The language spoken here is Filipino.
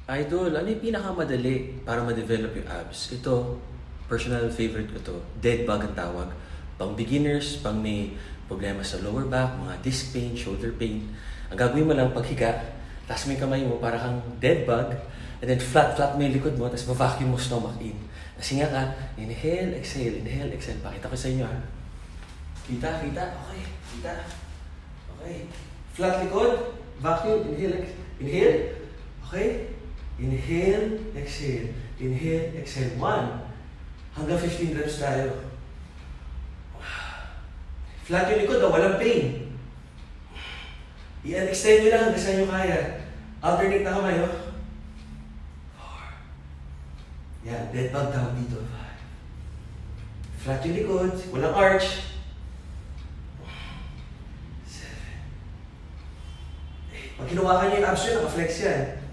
Idol, ano yung pinakamadali para ma-develop yung abs? Ito, personal favorite ko to. Dead bug ang tawag. Pang beginners, pang may problema sa lower back, mga disc pain, shoulder pain. Ang gagawin mo lang paghiga, tapos may kamay mo para kang dead bug, and then flat mo yung likod mo, tapos ma-vacuum mo stomach in. Nasinga ka, inhale, exhale, inhale, exhale. Pakita ko sa inyo ha. Kita? Okay. Kita? Okay. Flat likod, vacuum, inhale, inhale. Okay? Inhale, exhale. Inhale, exhale. 1. Hanggang 15 reps tayo. Flat yung likod, walang pain. I-extend nyo lang hanggang saan nyo kaya. Alternate na kamay, 4. Yan, dead bug down dito. 5. Flat yung likod, walang arch. 7. 8. Pag hinawakan nyo yung abs nyo, naka-flex yan.